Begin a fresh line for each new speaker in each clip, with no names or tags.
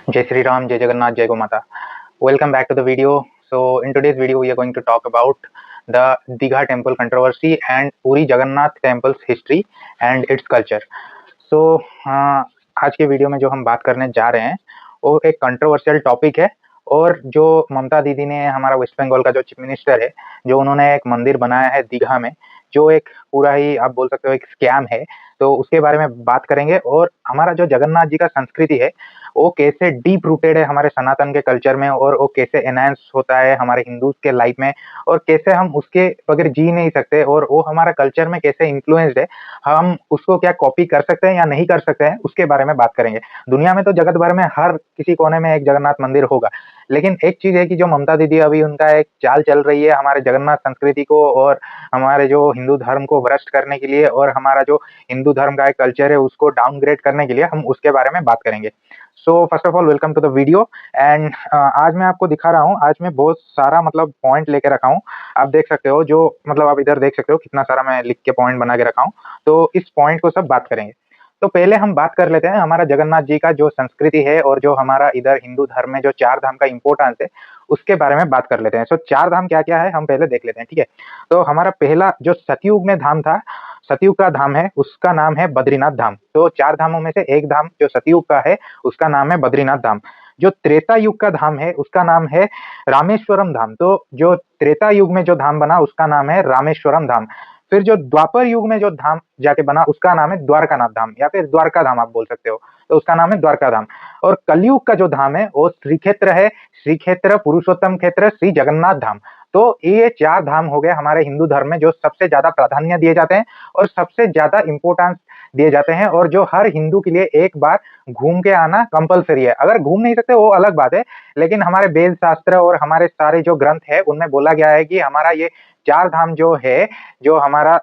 Jai Sri Ram, Jai Jagannath, Jai Gomata. Welcome back to the video. So in today's video we are going to talk about the Digha temple controversy and Puri Jagannath temple's history and its culture. So आज के video में जो हम बात करने जा रहे हैं वो एक कंट्रोवर्शियल टॉपिक है। और जो ममता दीदी ने, हमारा वेस्ट बंगाल का जो चीफ मिनिस्टर है, जो उन्होंने एक मंदिर बनाया है दीघा में, जो एक पूरा ही आप बोल सकते हो एक स्कैम है, तो उसके बारे में बात करेंगे। और हमारा जो जगन्नाथ जी का संस्कृति है वो कैसे डीप रूटेड है हमारे सनातन के कल्चर में, और वो कैसे एनहांस होता है हमारे हिंदूज के लाइफ में, और कैसे हम उसके बगैर जी नहीं सकते, और वो हमारा कल्चर में कैसे इन्फ्लुएंस्ड है, हम उसको क्या कॉपी कर सकते हैं या नहीं कर सकते हैं, उसके बारे में बात करेंगे। दुनिया में तो जगत भर में हर किसी कोने में एक जगन्नाथ मंदिर होगा, लेकिन एक चीज है कि जो ममता दीदी अभी उनका एक चाल चल रही है हमारे जगन्नाथ संस्कृति को और हमारे जो हिंदू धर्म को भ्रष्ट करने के लिए, और हमारा जो हिंदू धर्म का एक कल्चर है उसको डाउनग्रेड करने के लिए, हम उसके बारे में बात करेंगे। So first of all welcome to the video. And आज मैं आपको दिखा रहा हूँ, आज मैं बहुत सारा मतलब पॉइंट लेके रखा हूँ। आप देख सकते हो, जो मतलब आप इधर देख सकते हो कितना सारा मैं लिख के पॉइंट बना के रखा हूँ। तो इस पॉइंट को सब बात करेंगे। तो पहले हम बात कर लेते हैं हमारा जगन्नाथ जी का जो संस्कृति है और जो हमारा इधर हिंदू धर्म में जो चार धाम का इंपोर्टेंस है उसके बारे में बात कर लेते हैं। सो चार धाम क्या क्या है हम पहले देख लेते हैं, ठीक है। तो हमारा पहला जो सतयुग में धाम था, सतयुग का धाम है, उसका नाम है बद्रीनाथ धाम। तो चार धामों में से एक धाम जो सतयुग का है उसका नाम है बद्रीनाथ धाम। जो त्रेता युग का धाम है उसका नाम है रामेश्वरम धाम। तो जो त्रेता युग में जो धाम बना उसका नाम है रामेश्वरम धाम। फिर जो द्वापर युग में जो धाम जाके बना उसका नाम है द्वारकानाथ धाम, या फिर द्वारका धाम आप बोल सकते हो, तो उसका नाम है द्वारका धाम। और कलयुग का जो धाम है वो श्री क्षेत्र है, श्री क्षेत्र पुरुषोत्तम क्षेत्र श्री जगन्नाथ धाम। तो ये चार धाम हो गए हमारे हिंदू धर्म में जो सबसे ज्यादा प्राधान्य दिए जाते हैं और सबसे ज्यादा इंपोर्टेंस दिए जाते हैं, और जो हर हिंदू के लिए एक बार घूम के आना कंपलसरी है। अगर घूम नहीं सकते वो अलग बात है, लेकिन हमारे वेद शास्त्र और हमारे सारे जो ग्रंथ है उनमें बोला गया है कि हमारा ये चार धाम जो है, जो हमारा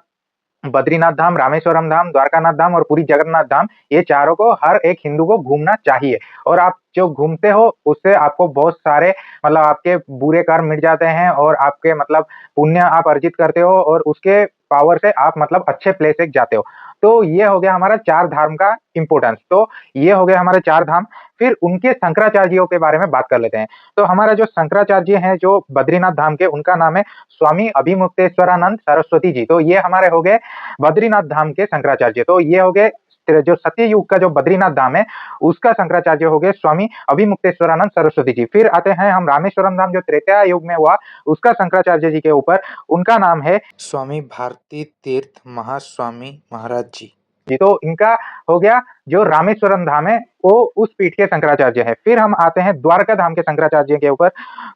बद्रीनाथ धाम, रामेश्वरम धाम, द्वारकानाथ धाम और पुरी जगन्नाथ धाम, ये चारों को हर एक हिंदू को घूमना चाहिए। और आप जो घूमते हो उससे आपको बहुत सारे मतलब आपके बुरे कर्म मिट जाते हैं, और आपके मतलब पुण्य आप अर्जित करते हो, और उसके पावर से आप मतलब अच्छे प्लेस एक जाते हो। तो ये हो गया हमारा चार धाम का इंपोर्टेंस। तो ये हो गए हमारे चार धाम। फिर उनके शंकराचार्यों के बारे में बात कर लेते हैं। तो हमारा जो शंकराचार्य हैं जो बद्रीनाथ धाम के, उनका नाम है स्वामी अभिमुक्तेश्वरानंद सरस्वती जी। तो ये हमारे हो गए बद्रीनाथ धाम के शंकराचार्य। तो ये हो गए जो सत्ययुग का जो बद्रीनाथ धाम है उसका शंकराचार्य हो गए स्वामी अभिमुक्तेश्वरानंद सरस्वती जी। फिर आते हैं हम रामेश्वरम धाम जो त्रेता युग में हुआ, उसका शंकराचार्य जी के ऊपर, उनका नाम है
स्वामी भारती तीर्थ महास्वामी महाराज जी।
तो इनका हो गया जो रामेश्वरम धाम है वो उस पीठ के शंकराचार्य है। फिर हम आते हैं द्वारका धाम के शंकराचार्य के ऊपर।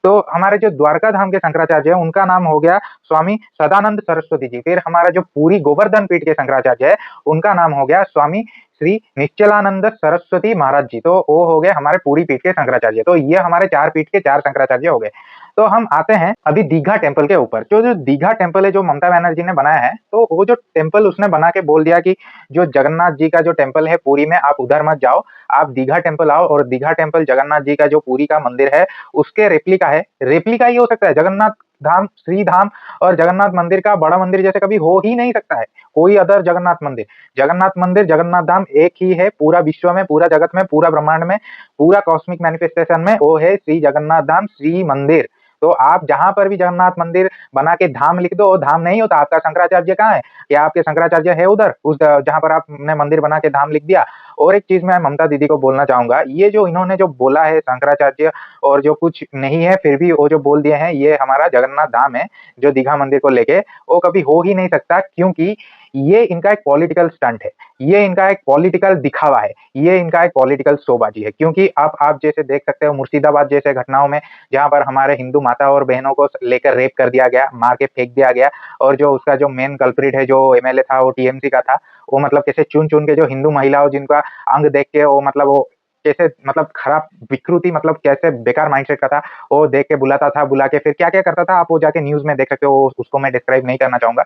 तो हमारे जो द्वारका धाम के शंकराचार्य है उनका नाम हो गया स्वामी सदानंद सरस्वती जी। फिर हमारा जो पूरी गोवर्धन पीठ के शंकराचार्य है उनका नाम हो गया स्वामी श्री निश्चलानंद सरस्वती महाराज जी। तो वो हो गए हमारे पूरी पीठ के शंकराचार्य। तो ये हमारे चार पीठ के चार शंकराचार्य हो गए। तो हम आते हैं अभी दीघा टेम्पल के ऊपर। जो दीघा टेम्पल है जो ममता बनर्जी ने बनाया है, तो वो जो टेम्पल उसने बना के बोल दिया कि जो जगन्नाथ जी का जो टेम्पल है पुरी में, आप उधर मत जाओ, आप दीघा टेम्पल आओ। और दीघा टेम्पल जगन्नाथ जी का जो पुरी का मंदिर है उसके रेप्लिका है। रेप्लिका ही हो सकता है, जगन्नाथ धाम, श्री धाम और जगन्नाथ मंदिर का बड़ा मंदिर जैसे कभी हो ही नहीं सकता है कोई अदर जगन्नाथ मंदिर। जगन्नाथ मंदिर, जगन्नाथ धाम एक ही है पूरा विश्व में, पूरा जगत में, पूरा ब्रह्मांड में, पूरा कॉस्मिक मैनिफेस्टेशन में, वो है श्री जगन्नाथ धाम, श्री मंदिर। तो आप जहां पर भी जगन्नाथ मंदिर बना के धाम लिख दो, वो धाम नहीं होता। आपका शंकराचार्य कहाँ है? क्या आपके शंकराचार्य है उधर उस जहां पर आपने मंदिर बना के धाम लिख दिया? और एक चीज मैं ममता दीदी को बोलना चाहूंगा, ये जो इन्होंने जो बोला है शंकराचार्य और जो कुछ नहीं है फिर भी वो जो बोल दिए हैं ये हमारा जगन्नाथ धाम है जो दीघा मंदिर को लेके, वो कभी हो ही नहीं सकता, क्योंकि ये इनका एक पॉलिटिकल स्टंट है, ये इनका एक पॉलिटिकल दिखावा है, ये इनका एक पॉलिटिकल शोबाजी है। क्योंकि अब आप जैसे देख सकते हो मुर्शिदाबाद जैसे घटनाओं में जहां पर हमारे हिंदू माता और बहनों को लेकर रेप कर दिया गया, मार के फेंक दिया गया, और जो उसका जो मेन कल्प्रिट है जो एमएलए था वो टीएमसी का था, वो मतलब कैसे चुन चुन के जो हिंदू महिलाओं जिनका अंग देख के वो मतलब वो कैसे मतलब खराब विकृति मतलब कैसे बेकार माइंडसेट का था, वो देख के बुलाता था, बुला के फिर क्या क्या करता था आप वो जाके न्यूज में देख सकते हो, उसको मैं डिस्क्राइब नहीं करना चाहूंगा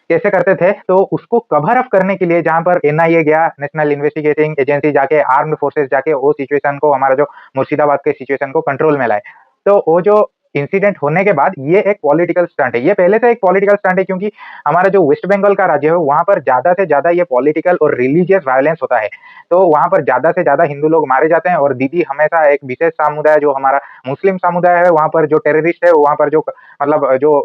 कैसे करते थे। तो उसको कवर अप करने के लिए जहां पर एनआईए गया, नेशनल इन्वेस्टिगेटिंग एजेंसी जाके, आर्म्ड फोर्सेस जाके वो सिचुएशन को, हमारा जो मुर्शिदाबाद के सिचुएशन को कंट्रोल में लाए। तो वो जो इंसिडेंट होने के बाद ये एक पॉलिटिकल स्टंट है। ये पहले से एक पॉलिटिकल स्टंट है, क्योंकि हमारा जो वेस्ट बंगाल का राज्य है वहाँ पर ज़्यादा से ज़्यादा ये पॉलिटिकल और रिलीजियस वायलेंस होता है। तो वहाँ पर ज़्यादा से ज़्यादा हिंदू लोग मारे जाते हैं, और दीदी हमेशा एक विशेष समुदाय जो हमारा मुस्लिम समुदाय है वहाँ पर जो टेररिस्ट है, वहाँ पर जो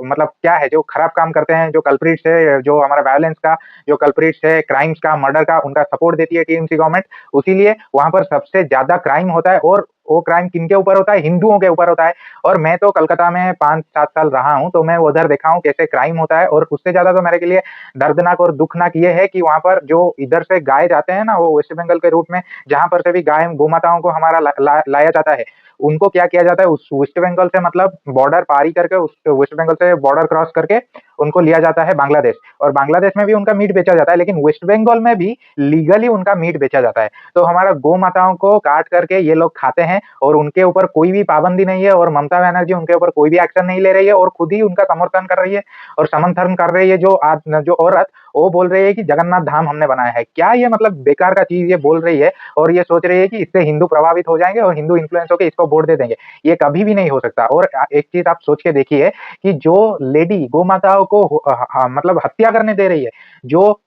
मतलब क्या है, जो खराब काम करते हैं, जो कल्प्रिट्स है, जो हमारा वायलेंस का जो कल्प्रिट्स है, क्राइम्स का, मर्डर का, उनका सपोर्ट देती है टीएमसी गवर्नमेंट। इसीलिए वहाँ पर सबसे ज़्यादा क्राइम होता है, और वो क्राइम किनके ऊपर होता है? हिंदुओं के ऊपर होता है। और मैं तो कलकत्ता में 5-7 साल रहा हूँ, तो मैं उधर देखा हूँ कैसे क्राइम होता है। और उससे ज़्यादा तो मेरे के लिए दर्दनाक और दुखनाक ये है कि वहाँ पर जो इधर से गाय जाते हैं ना, वो वेस्ट बंगाल के रूट में जहाँ पर से भी गाय गोमाताओं को हमारा लाया जाता है, उनको क्या किया जाता है, उस वेस्ट बंगाल से मतलब बॉर्डर पारी करके, उस वेस्ट बंगाल से बॉर्डर क्रॉस करके उनको लिया जाता है बांग्लादेश। और बांग्लादेश में भी उनका मीट बेचा जाता है, लेकिन वेस्ट बंगाल में भी लीगली उनका मीट बेचा जाता है। तो हमारा गौ माताओं को काट करके ये लोग खाते हैं, और उनके ऊपर कोई भी पाबंदी नहीं है, और ममता बनर्जी उनके ऊपर कोई भी एक्शन नहीं ले रही है, और खुद ही उनका समर्थन कर रही है और समर्थन कर रही है। जो औरत वो बोल रही है कि जगन्नाथ धाम हमने बनाया है। क्या ये मतलब बेकार का चीज ये बोल रही है, और ये सोच रही है कि इससे हिंदू प्रभावित हो जाएंगे और हिंदू इन्फ्लुएंस होकर इसको वोट दे देंगे। ये कभी भी नहीं हो सकता। और एक चीज आप सोच के देखिए कि जो लेडी गौ माताओं को मतलब हत्या करने दे रही है, जो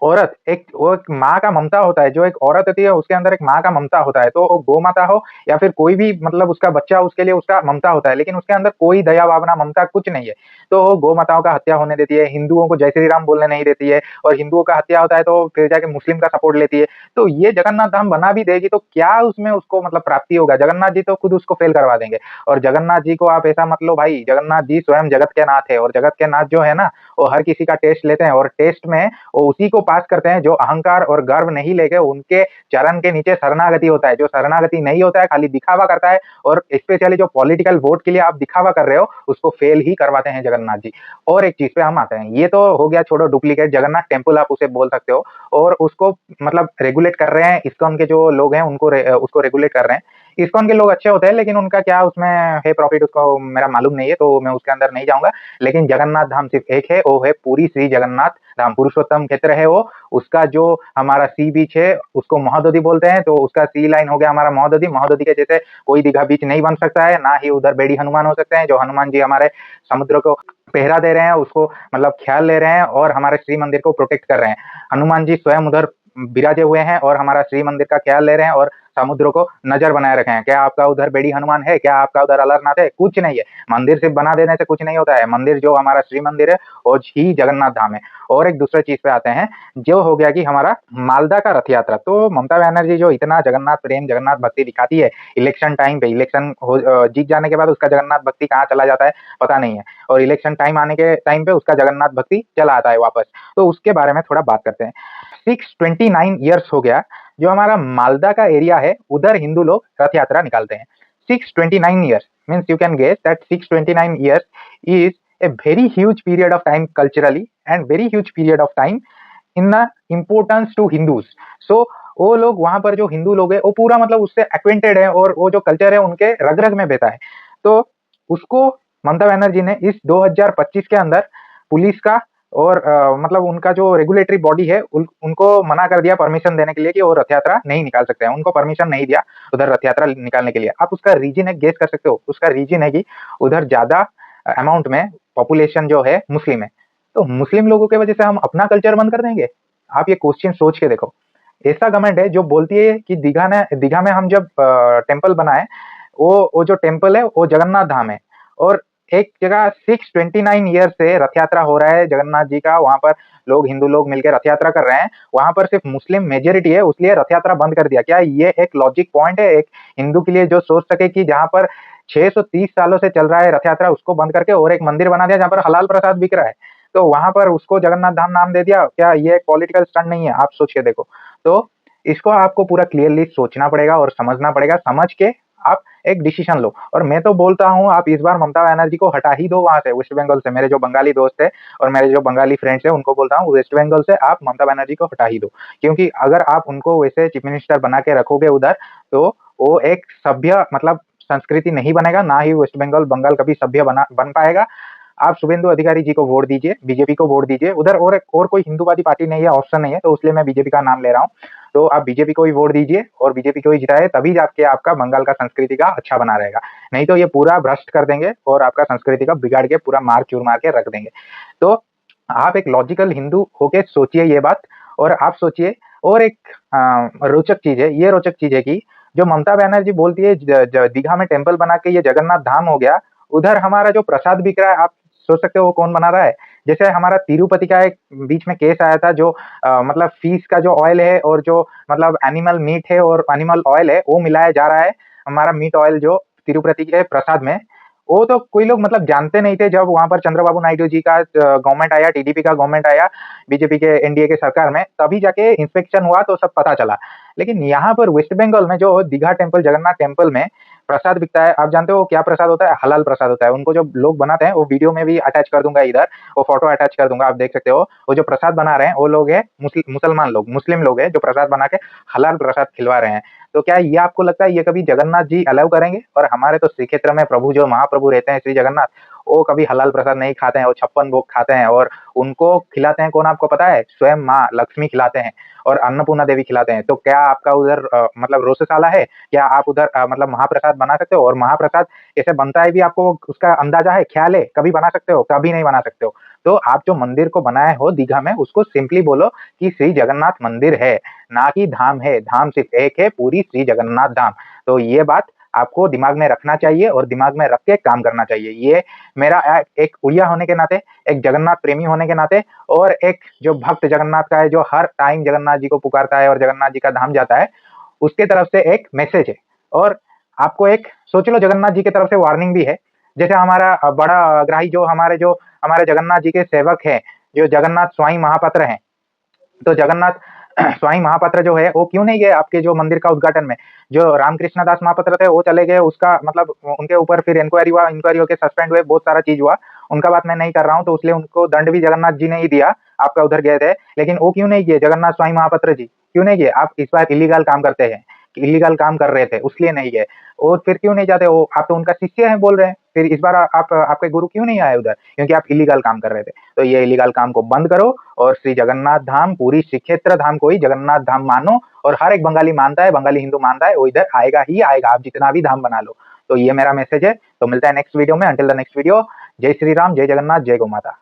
औरत वो एक माँ का ममता होता है, जो एक औरत होती है उसके अंदर एक माँ का ममता होता है। तो वो गौ माता हो या फिर कोई भी मतलब उसका बच्चा, उसके लिए उसका ममता होता है, लेकिन उसके अंदर कोई दया भावना ममता कुछ नहीं है। तो वो गौ माताओं का हत्या होने देती है, हिंदुओं को जय श्री राम बोलने नहीं देती है, और हिंदुओं का हत्या होता है तो फिर जाके मुस्लिम का सपोर्ट लेती है। तो ये जगन्नाथ धाम बना भी देगी तो क्या उसमें उसको मतलब प्राप्ति होगा? जगन्नाथ जी तो खुद उसको फेल करवा देंगे। और जगन्नाथ जी को आप ऐसा मत लो भाई, जगन्नाथ जी स्वयं जगत के नाथ है, और जगत के नाथ जो है ना, वो हर किसी का टेस्ट लेते हैं, और टेस्ट में वो उसी को पास करते हैं जो अहंकार और गर्व नहीं लेके उनके चरण के नीचे शरणागति होता है। जो शरणागति नहीं होता है, खाली दिखावा करता है, और स्पेशली जो पॉलिटिकल वोट के लिए आप दिखावा कर रहे हो, उसको फेल ही करवाते हैं जगन्नाथ जी। और एक चीज पे हम आते हैं, ये तो हो गया छोड़ो, डुप्लीकेट जगन्नाथ टेम्पल आप उसे बोल सकते हो, और उसको मतलब रेगुलेट कर रहे हैं इस्कॉन के जो लोग हैं, उसको रेगुलेट कर रहे हैं। इस्कॉन के लोग अच्छे होते हैं, लेकिन उनका क्या उसमें है प्रॉफिट, उसको मेरा मालूम नहीं है, तो मैं उसके अंदर नहीं जाऊंगा। लेकिन जगन्नाथ धाम सिर्फ एक है, वो है पूरी श्री जगन्नाथ धाम, पुरुषोत्तम क्षेत्र है वो। उसका जो हमारा सी बीच है उसको महोदधि बोलते हैं, तो उसका सी लाइन हो गया हमारा महोदधि। महोदधि के जैसे कोई दीघा बीच नहीं बन सकता है, ना ही उधर बेड़ी हनुमान हो सकते हैं। जो हनुमान जी हमारे समुद्र को पहरा दे रहे हैं, उसको मतलब ख्याल ले रहे हैं, और हमारे श्री मंदिर को प्रोटेक्ट कर रहे हैं। हनुमान जी स्वयं उधर विराजे हुए हैं, और हमारा श्री मंदिर का ख्याल ले रहे हैं, और समुद्र को नजर बनाए रखे हैं। क्या आपका उधर बेड़ी हनुमान है? क्या आपका उधर अलारनाथ है? कुछ नहीं है। मंदिर सिर्फ बना देने से कुछ नहीं होता है। मंदिर जो हमारा श्री मंदिर है वो ही जगन्नाथ धाम है। और एक दूसरे चीज पे आते हैं, जो हो गया कि हमारा मालदा का रथ यात्रा। तो ममता बनर्जी जो इतना जगन्नाथ प्रेम, जगन्नाथ भक्ति दिखाती है, इलेक्शन टाइम पे, इलेक्शन जीत जाने के बाद उसका जगन्नाथ भक्ति कहाँ चला जाता है पता नहीं है, और इलेक्शन टाइम आने के टाइम पे उसका जगन्नाथ भक्ति चला आता है वापस। तो उसके बारे में थोड़ा बात करते हैं। 629 ईयर्स हो गया जो हमारा मालदा का एरिया है, उधर हिंदू लोग रथ यात्रा निकालते हैं। 629 years means you can guess that 629 years is a very huge period of time culturally and very huge period of time in the importance to Hindus. So वो लोग वहां पर जो हिंदू लोग हैं वो पूरा मतलब उससे एक्वेंटेड है, और वो जो कल्चर है उनके रग रग में बहता है। तो उसको ममता बनर्जी ने इस 2025 के अंदर पुलिस का और मतलब उनका जो रेगुलेटरी बॉडी है उनको मना कर दिया परमिशन देने के लिए कि वो रथ यात्रा नहीं निकाल सकते हैं। उनको परमिशन नहीं दिया उधर रथ यात्रा निकालने के लिए। आप उसका रीजन है गेस कर सकते हो? उसका रीजन है कि उधर ज्यादा अमाउंट में पॉपुलेशन जो है मुस्लिम है। तो मुस्लिम लोगों की वजह से हम अपना कल्चर बंद कर देंगे? आप ये क्वेश्चन सोच के देखो। ऐसा गवर्नमेंट है जो बोलती है कि दीघा में हम जब टेम्पल बनाए, वो जो टेम्पल है वो जगन्नाथ धाम है, और एक जगह 629 ईयर से रथ यात्रा हो रहा है जगन्नाथ जी का। वहां पर लोग, हिंदू लोग मिलकर रथ यात्रा कर रहे हैं, वहां पर सिर्फ मुस्लिम मेजोरिटी है, उसलिए रथ यात्रा बंद कर दिया। क्या ये एक लॉजिक पॉइंट है एक हिंदू के लिए, जो सोच सके कि जहां पर 630 सालों से चल रहा है रथ यात्रा, उसको बंद करके और एक मंदिर बना दिया जहां पर हलाल प्रसाद बिक रहा है, तो वहां पर उसको जगन्नाथ धाम नाम दे दिया? क्या ये एक पॉलिटिकल स्टंट नहीं है? आप सोच के देखो। तो इसको आपको पूरा क्लियरली सोचना पड़ेगा और समझना पड़ेगा, समझ के आप एक डिसीजन लो। और मैं तो बोलता हूँ आप इस बार ममता बनर्जी को हटा ही दो वहां से, वेस्ट बंगाल से। मेरे जो बंगाली दोस्त है और मेरे जो बंगाली फ्रेंड्स है उनको बोलता हूँ वेस्ट बंगाल से आप ममता बनर्जी को हटा ही दो, क्योंकि अगर आप उनको वैसे चीफ मिनिस्टर बना के रखोगे उधर, तो वो एक सभ्य मतलब संस्कृति नहीं बनेगा, ना ही वेस्ट बंगाल बंगाल कभी सभ्य बन पाएगा। आप शुभेंदु अधिकारी जी को वोट दीजिए, बीजेपी को वोट दीजिए। उधर और कोई हिंदूवादी पार्टी नहीं है, ऑप्शन नहीं है, तो इसलिए मैं बीजेपी का नाम ले रहा हूँ। तो आप बीजेपी को ही वोट दीजिए और बीजेपी को ही जिताए, तभी जाके आपका बंगाल का संस्कृति का अच्छा बना रहेगा। नहीं तो ये पूरा भ्रष्ट कर देंगे और आपका संस्कृति का बिगाड़ के पूरा मार चूर मार के रख देंगे। तो आप एक लॉजिकल हिंदू होके सोचिए ये बात, और आप सोचिए। और एक रोचक चीज है, ये रोचक चीज है कि जो ममता बनर्जी बोलती है दीघा में टेम्पल बना के ये जगन्नाथ धाम हो गया, उधर हमारा जो प्रसाद बिक रहा है, आप सोच सकते हो वो कौन बना रहा है? जैसे हमारा तिरुपति का एक बीच में केस आया था, जो मतलब फिश का जो ऑयल है और जो मतलब एनिमल मीट है और एनिमल ऑयल है, वो मिलाया जा रहा है हमारा मीट ऑयल जो तिरुपति के प्रसाद में। वो तो कोई लोग मतलब जानते नहीं थे, जब वहां पर चंद्रबाबू नायडू जी का गवर्नमेंट आया, टीडीपी का गवर्नमेंट आया, बीजेपी के एनडीए के सरकार में, तभी जाके इंस्पेक्शन हुआ तो सब पता चला। लेकिन यहाँ पर वेस्ट बंगाल में जो दीघा टेम्पल, जगन्नाथ टेम्पल में प्रसाद बिकता है, आप जानते हो क्या प्रसाद होता है? हलाल प्रसाद होता है। उनको जो लोग बनाते हैं, वो वीडियो में भी अटैच कर दूंगा, इधर वो फोटो अटैच कर दूंगा, आप देख सकते हो। वो जो प्रसाद बना रहे हैं वो लोग है मुसलमान लोग, मुस्लिम लोग है, जो प्रसाद बना के हलाल प्रसाद खिलवा रहे हैं। तो क्या ये आपको लगता है ये कभी जगन्नाथ जी अलाउ करेंगे? और हमारे तो श्री क्षेत्र में प्रभु जो महाप्रभु रहते हैं श्री जगन्नाथ, वो कभी हलाल प्रसाद नहीं खाते हैं, वो 56 भोग खाते हैं, और उनको खिलाते हैं कौन आपको पता है? स्वयं माँ लक्ष्मी खिलाते हैं और अन्नपूर्णा देवी खिलाते हैं। तो क्या आपका उधर मतलब रोषशाला है? क्या आप उधर मतलब महाप्रसाद बना सकते हो? और महाप्रसाद कैसे बनता है भी आपको उसका अंदाजा है, ख्याल है? कभी बना सकते हो? कभी नहीं बना सकते हो। तो आप जो मंदिर को बनाए हो दीघा में, उसको सिंपली बोलो कि श्री जगन्नाथ मंदिर है, ना कि धाम है। धाम सिर्फ एक है, पूरी श्री जगन्नाथ धाम। तो ये बात आपको दिमाग में रखना चाहिए और दिमाग में रख के काम करना चाहिए। ये मेरा एक उड़िया होने के नाते, एक जगन्नाथ प्रेमी होने के नाते, और एक जो भक्त जगन्नाथ का है, जो हर टाइम जगन्नाथ जी को पुकारता है और जगन्नाथ जी का धाम जाता है, उसके तरफ से एक मैसेज है। और आपको एक सोच लो, जगन्नाथ जी की तरफ से वार्निंग भी है। जैसे हमारा बड़ा अग्रही जो हमारे जगन्नाथ जी के सेवक हैं, जो जगन्नाथ स्वामी महापात्र हैं, तो जगन्नाथ स्वामी महापात्र जो है, वो क्यों नहीं गए आपके जो मंदिर का उद्घाटन में? जो रामकृष्ण दास महापात्र थे, वो चले गए, उसका मतलब उनके ऊपर फिर इंक्वायरी हुआ, इंक्वायरी होकर सस्पेंड हुए, बहुत सारा चीज हुआ। उनका बात मैं नहीं कर रहा हूँ, तो इसलिए उनको दंड भी जगन्नाथ जी ने ही दिया, आपका उधर गए थे। लेकिन वो क्यों नहीं गए? जगन्नाथ स्वामी महापात्र जी क्यों नहीं गए? आप इस बार इलीगल काम करते हैं, इलीगल काम कर रहे थे, उसलिए नहीं गए। और फिर क्यों नहीं जाते? वो आप तो उनका शिष्य हैं बोल रहे हैं, फिर इस बार आप आपके गुरु क्यों नहीं आए उधर? क्योंकि आप इलीगल काम कर रहे थे। तो ये इलीगल काम को बंद करो और श्री जगन्नाथ धाम, पूरी श्री क्षेत्र धाम को ही जगन्नाथ धाम मानो। और हर एक बंगाली मानता है, बंगाली हिंदू मानता है, वो इधर आएगा ही आएगा, आप जितना भी धाम बना लो। तो ये मेरा मैसेज है। तो मिलता है नेक्स्ट वीडियो में। अंटिल द नेक्स्ट वीडियो, जय श्री राम, जय जगन्नाथ, जय गौ माता।